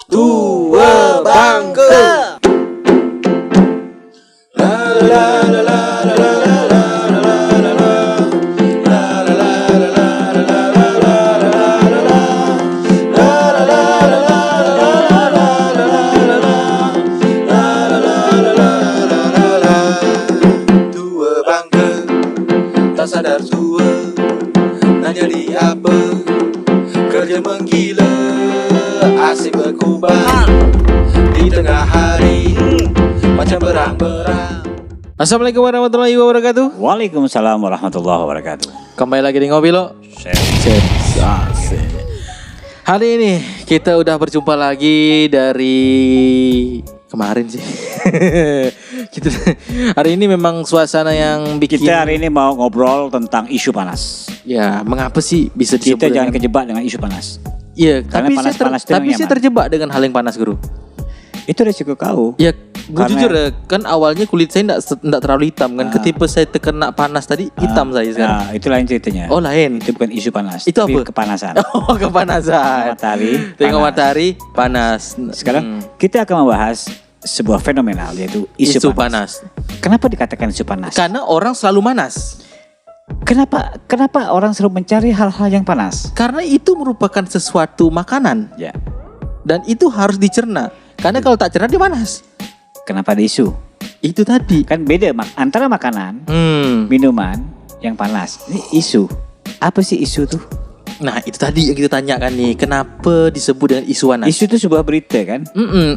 Dua Bangke. Dua Bangke tak sadar tua, nak jadi apa? Kerja menggila, asyik berkubang di tengah hari, macam berang-berang. Assalamualaikum warahmatullahi wabarakatuh. Waalaikumsalam warahmatullahi wabarakatuh. Kembali lagi di Ngopi Lo. Hari ini kita udah berjumpa lagi dari kemarin sih. Kita hari ini memang suasana yang bikin Kita hari ini mau ngobrol tentang isu panas. ya, mengapa sih bisa disebut Kita jangan dengan- kejebak dengan isu panas. Iya, Karena tapi panas-panas itu tapi yang saya nyaman. terjebak dengan hal yang panas, Guru. Itu resiko kau. Ya, gue Karena- jujur ya, kan awalnya kulit saya enggak terlalu hitam kan. Ketika saya terkena panas tadi hitam saya sekarang. Nah, itu lain ceritanya. Oh, lain. Itu bukan isu panas. Itu tapi apa? kepanasan. Oh, kepanasan. Matahari. Tengok panas. matahari panas. Sekarang kita akan membahas sebuah fenomenal yaitu isu, panas. Kenapa dikatakan isu panas? Karena orang selalu manas. Kenapa orang selalu mencari hal-hal yang panas? Karena itu merupakan sesuatu makanan Ya. dan itu harus dicerna. Karena kalau tak cerna dia panas. Kenapa ada isu? Itu tadi. Kan beda antara makanan, minuman yang panas. Ini isu. Apa sih isu tuh? Nah, itu tadi yang kita tanyakan nih. Kenapa disebut dengan isu panas? Isu itu sebuah berita kan?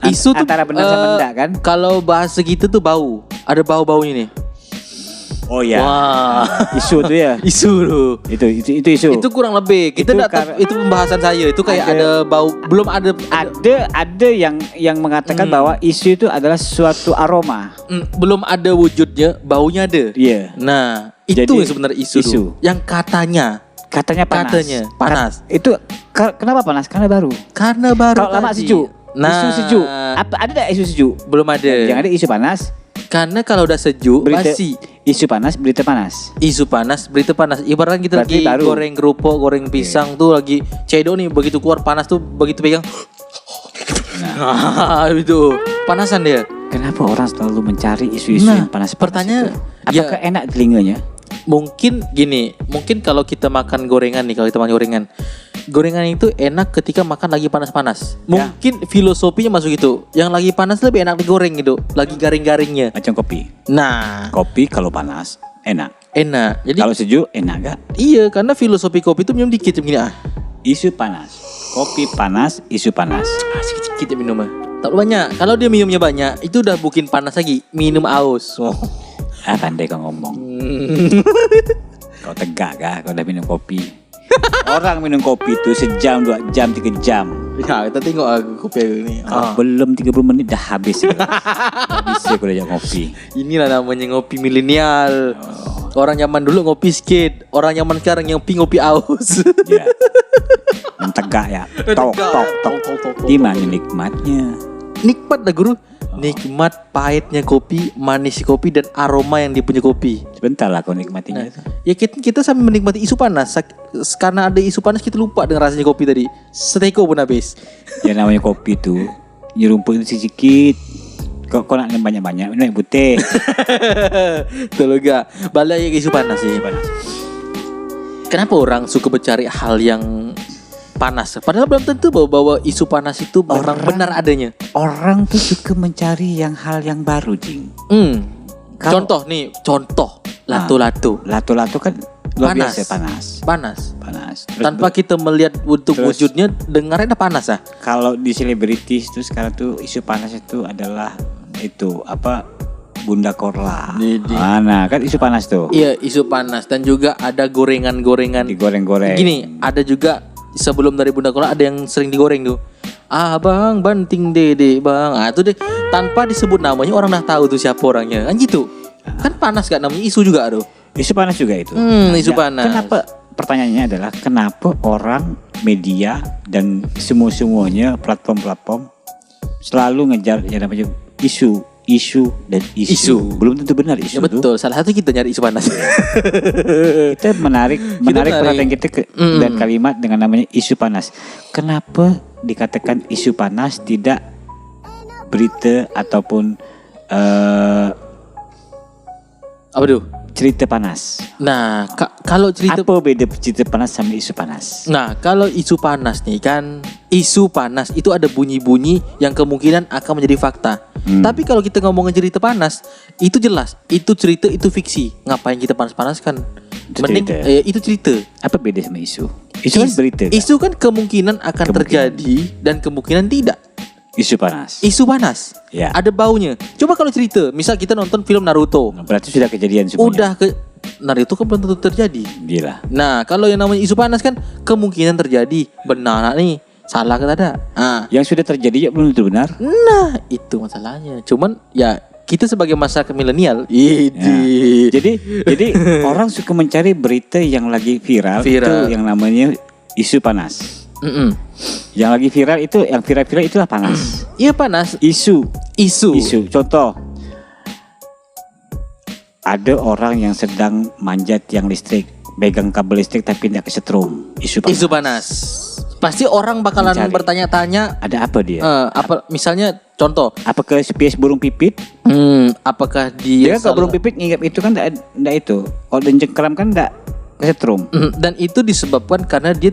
Isu tuh Antara benar sama enggak kan? Kalau bahasa gitu tuh bau. Ada bau-baunya nih. Oh ya. Wah. Isu tuh ya. Isu tuh. Itu isu. Itu kurang lebih. Kita Itu itu pembahasan saya. Itu kayak Ada- ada bau. Belum ada. ada yang mengatakan bahwa isu itu adalah suatu aroma. Belum ada wujudnya. Baunya ada. Iya. Nah, itu Jadi, yang sebenarnya isu, isu. tuh. Yang katanya Katanya panas. Itu Kenapa panas? Karena baru. karena baru Kalau lama tadi. sejuk. Nah, Isu sejuk. Ada enggak isu sejuk? belum ada. Yang ada isu panas, Karena kalau udah sejuk berita basi. isu panas, berita panas. Isu panas, berita panas. Ibaratnya kita Berarti lagi baru. goreng kerupuk, goreng pisang tuh lagi cedok nih, begitu keluar panas tuh begitu pegang. Nah, itu panasan dia. Kenapa orang selalu mencari isu-isu Nah, yang panas? pertanyaan- apakah ya- enak telinganya? Mungkin gini, mungkin kalau kita makan gorengan nih, kalau kita makan gorengan itu enak ketika makan lagi panas-panas. Ya. Mungkin filosofinya masuk gitu. Yang lagi panas lebih enak digoreng gitu, lagi garing-garingnya. Macam kopi. Nah, Kopi kalau panas enak. enak. Jadi Kalau sejuk enak gak? iya, karena filosofi kopi itu minum dikit begini Isu panas. Kopi panas, isu panas. Sedikit ya minumnya. Tak perlu banyak. Kalau dia minumnya banyak, itu udah bukan panas lagi, minum aus. Oh. Pandai kau ngomong. Kau tegak kah kau udah minum kopi? Orang minum kopi itu sejam, 2 jam, 3 jam. Ya, kita tengok kopi ini. Kalau belum 30 menit dah habis. Dah bisa kau diajak ngopi. Inilah namanya ngopi milenial. Orang zaman dulu ngopi skate, orang zaman sekarang ngopi aus. Ya. Mentegak ya. Tok, tok, tok. Di mana nikmatnya? Nikmat dah, Guru. Nikmat pahitnya kopi, manis kopi dan aroma yang dia punya kopi. Sebentar lah kau nikmatinya itu. Ya kita sambil menikmati isu panas. Karena ada isu panas kita lupa dengan rasanya kopi tadi. Seteko pun habis. Yang namanya kopi itu nyerumpuk itu sedikit. Kau nak minum banyak-banyak, minum yang putih. Betul juga. Balik lagi ke isu panas sih. Kenapa orang suka mencari hal yang panas? Padahal belum tentu bahwa isu panas itu memang benar adanya. Orang tuh suka mencari hal yang baru, Jing. Kalau- Contoh lato-lato. Lato-lato kan luar Panas. biasa panas. Panas. Terus Tanpa kita melihat untuk terus- wujudnya, dengarnya udah panas ah. kalau di selebritis itu sekarang tuh isu panas itu adalah itu apa Bunda Korla. Nah, kan isu panas tuh. Iya, isu panas dan juga ada gorengan-gorengan. Digoreng-goreng. Gini, ada juga sebelum dari Bunda Kola ada yang sering digoreng tuh. Bang, banting dede bang. Itu deh tanpa disebut namanya orang dah tahu tuh siapa orangnya. Kan gitu. Kan panas gak namanya isu juga tuh. Isu panas juga itu. Isu panas. Kenapa? Pertanyaannya adalah kenapa orang media dan semuanya platform-platform selalu ngejar yang namanya isu isu dan isu. Belum tentu benar isu Ya betul, salah satu kita nyari isu panas. Kita menarik perhatian kita dan kalimat dengan namanya isu panas. Kenapa dikatakan isu panas, tidak berita ataupun Apa tuh? cerita panas? Nah, kalau cerita Apa beda cerita panas sama isu panas? Nah, kalau isu panas nih kan, isu panas itu ada bunyi-bunyi yang kemungkinan akan menjadi fakta. Tapi kalau kita ngomongin cerita panas, itu jelas, itu cerita, itu fiksi. Ngapain kita panas-panaskan? Itu Mending cerita. itu cerita. Apa beda sama isu? Isu kan berita. Kan? Isu kan kemungkinan akan terjadi dan kemungkinan tidak. Isu panas. Isu panas. Ya. Ada baunya. Coba kalau cerita, misal kita nonton film Naruto. Berarti sudah kejadian semuanya. Udah ke Naruto kan belum tentu terjadi. Gila. Nah, kalau yang namanya isu panas kan kemungkinan terjadi. Benar nih, salah kan ada. Yang sudah terjadi ya belum tentu benar. Nah, itu masalahnya. Cuman ya kita sebagai masyarakat milenial, Jadi orang suka mencari berita yang lagi viral. Itu yang namanya isu panas. Yang lagi viral itu, yang viral itulah panas. Iya panas. Isu. Contoh, ada orang yang sedang manjat tiang listrik, pegang kabel listrik tapi tidak kesetrum. Isu panas. Pasti orang bakalan Mencari. bertanya-tanya. Ada apa dia? Apa misalnya contoh? Apakah spesies burung pipit? Apakah dia Dia kalau burung pipit ngigap itu kan tidak itu. Kalau dan cengkeram kan tidak kesetrum. Dan itu disebabkan karena dia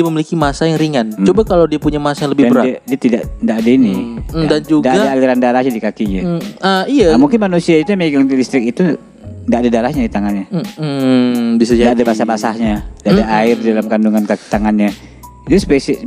memiliki massa yang ringan. Coba kalau dia punya massa yang lebih Dan berat. dia tidak ada ini. Dan juga tidak ada aliran darahnya di kakinya. Iya. Nah, mungkin manusia itu yang megang listrik itu tidak ada darahnya di tangannya. Bisa Tidak jadi. ada basah-basahnya. Tidak ada air di dalam kandungan kaki tangannya. Itu spesies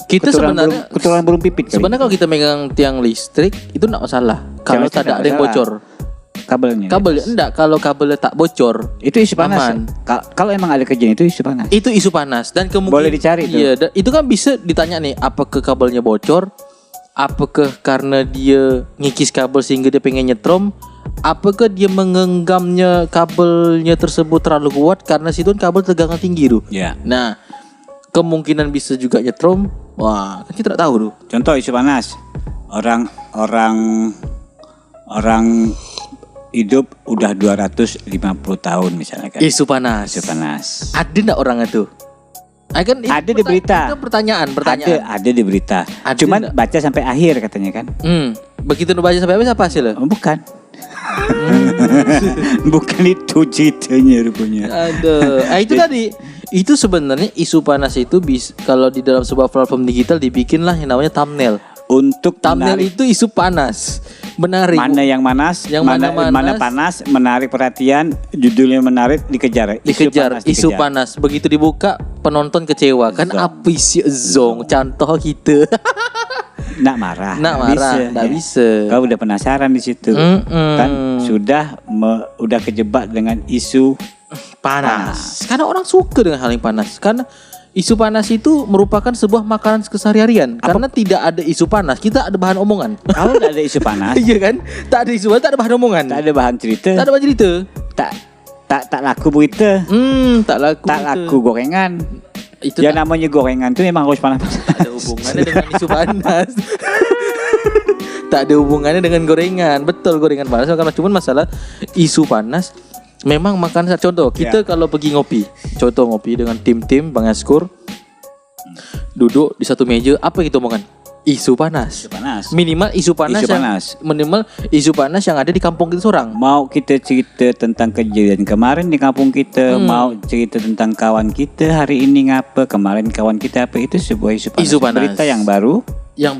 Kita sebenarnya keturunan burung pipit. Sebenarnya kalau kita megang tiang listrik itu enggak masalah. Kalau Tiang listrik tidak ada yang nggak bocor. Kabelnya. Enggak, kalau kabelnya tak bocor. Itu isu panas. Aman. Kalau emang ada kejadian itu isu panas. Itu isu panas dan kemungkinan Boleh dicari tuh. Iya, dan itu kan bisa ditanya nih, apakah kabelnya bocor? Apakah karena dia ngikis kabel sehingga dia pengen nyetrum? Apakah dia menggenggamnya kabelnya tersebut terlalu kuat karena situ kan kabel tegangan tinggi tuh. Ya. Nah, kemungkinan bisa juga nyetrum. Wah, kan kita tidak tahu tuh. Contoh isu panas. Orang hidup udah 250 tahun misalnya kan. Isu panas. Isu panas. Ada enggak orang itu? Kan itu Ada di berita. itu pertanyaan. Ada di berita. Ada Cuman enggak? baca sampai akhir katanya kan. Begitu baca sampai habis apa hasilnya? Oh, bukan. Bukan itu ceritanya rupanya. Aduh, itu tadi. Itu sebenarnya isu panas itu kalau di dalam sebuah platform digital dibikinlah yang namanya thumbnail. Untuk Thumbnail menarik, itu isu panas. Menarik. mana yang manas, Yang mana mana panas, menarik perhatian, judulnya menarik, dikejar. Isu panas. Begitu dibuka penonton kecewa. Kan Zong. apa isi zong contoh kita. Nak marah. Nggak bisa. Kau udah penasaran di situ. Kan udah kejebak dengan isu Panas. Karena orang suka dengan hal yang panas. Karena isu panas itu merupakan sebuah makanan keseharian. Karena tidak ada isu panas, kita ada bahan omongan. Kalau tidak ada isu panas, Iya kan? Tak ada isu panas, tak ada bahan omongan. tak ada bahan cerita, Tak ada bahan cerita. tak laku berita, Tak laku. tak itu. laku gorengan. Itu Yang namanya gorengan itu memang harus panas. tak ada hubungannya dengan isu panas. Tak ada hubungannya dengan gorengan. Betul, gorengan panas karena cuma masalah isu panas. Memang makan contoh kita kalau pergi ngopi, contoh ngopi dengan tim-tim Bang Askur, duduk di satu meja, apa yang kita omongkan? Isu panas. Panas. Minimal isu panas, minimal isu panas yang ada di kampung kita seorang. Mau kita cerita tentang kejadian kemarin di kampung kita, mau cerita tentang kawan kita hari ini ngapa, kemarin kawan kita apa, itu sebuah isu panas. Isu panas. Berita yang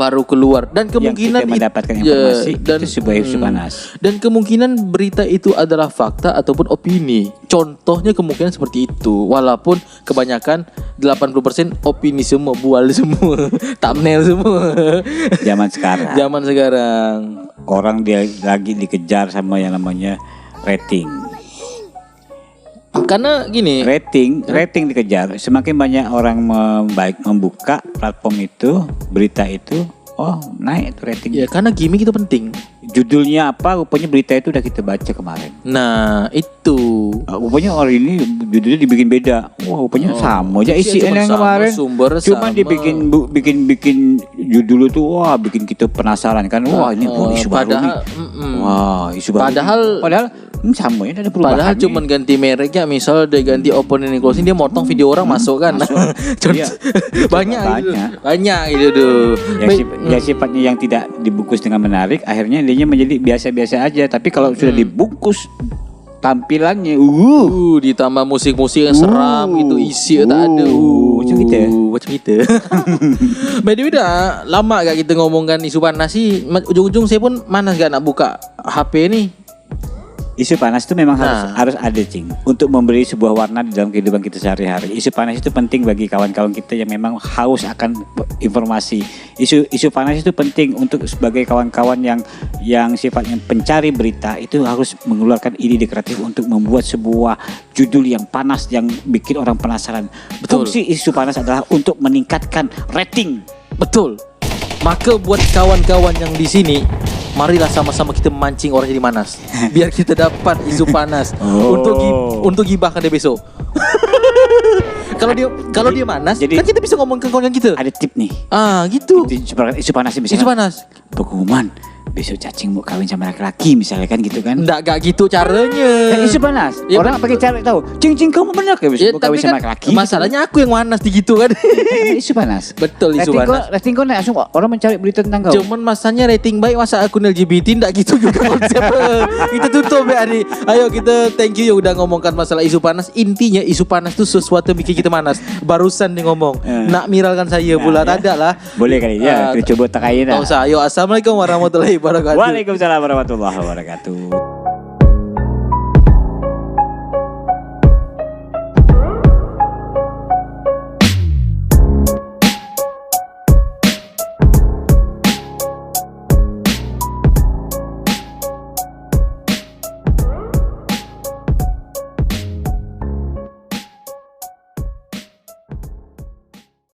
baru keluar dan kemungkinan yang kita mendapatkan informasi itu sebuah isu panas. Dan kemungkinan berita itu adalah fakta ataupun opini. Contohnya kemungkinan seperti itu. Walaupun kebanyakan 80% opini semua, bual semua, thumbnail semua. Zaman sekarang. Zaman sekarang. Orang dia lagi dikejar sama yang namanya rating. Karena gini, Rating dikejar. Semakin banyak orang membuka platform itu, berita itu, oh naik tuh rating. ya karena gimmick itu penting. Judulnya apa? Rupanya berita itu udah kita baca kemarin. Nah, itu. Rupanya hari ini judulnya dibikin beda. Wah, rupanya sama aja isi yang Cuma sama, kemarin. sumber Cuma sama. dibikin bikin judul itu wah bikin kita penasaran kan. Wah ini isu baru nih. Wah isu baru. Padahal sama ya ada perubahan. Padahal cuman ganti mereknya, misal dia ganti opening and closing, dia motong video orang masuk kan. Iya. banyak gitu tuh. Ya sifatnya yang tidak dibungkus dengan menarik, akhirnya dia menjadi biasa-biasa aja. Tapi kalau sudah dibungkus tampilannya ditambah musik-musik yang seram gitu, isi tak ada. Macam kita. By the way dah lama gak kita ngomongkan isu panas sih. Ujung-ujung saya pun manas gak nak buka HP nih. Isu panas itu memang harus ada, Cing, untuk memberi sebuah warna di dalam kehidupan kita sehari-hari. Isu panas itu penting bagi kawan-kawan kita yang memang haus akan informasi. Isu panas itu penting untuk sebagai kawan-kawan yang sifatnya pencari berita, itu harus mengeluarkan ide kreatif untuk membuat sebuah judul yang panas yang bikin orang penasaran. Betul. Fungsi isu panas adalah untuk meningkatkan rating. Betul. Maka buat kawan-kawan yang di sini, marilah sama-sama kita memancing orang jadi manas. Biar kita dapat isu panas untuk gibahkan dia besok. Kalau dia manas, jadi, kan kita bisa ngomong ke kawan kita. Ada tip nih. Gitu. Isu panas misalnya. Isu panas. Pengumuman besok cacing mau kawin sama laki-laki misalnya kan gitu kan. Enggak gitu caranya. Isu panas. Ya, orang pakai cara tahu. Cing kamu benar ke besok mau kawin sama laki-laki. Masalahnya aku yang manas di gitu kan. Isu panas. Betul, isu panas. Rating kau naik langsung orang mencari berita tentang kau. Cuman masanya rating baik, masa akun LGBT enggak gitu juga konsepnya. Kita tutup ya Adi. Ayo kita thank you ya udah ngomongkan masalah isu panas. Intinya isu panas itu sesuatu yang bikin kita manas. Barusan dia ngomong nak miralkan saya pula ada lah. Boleh kali ya, kita coba takain lah. Ayo assalamualaikum warahmatullahi wabarakatuh. Waalaikumsalam warahmatullahi wabarakatuh.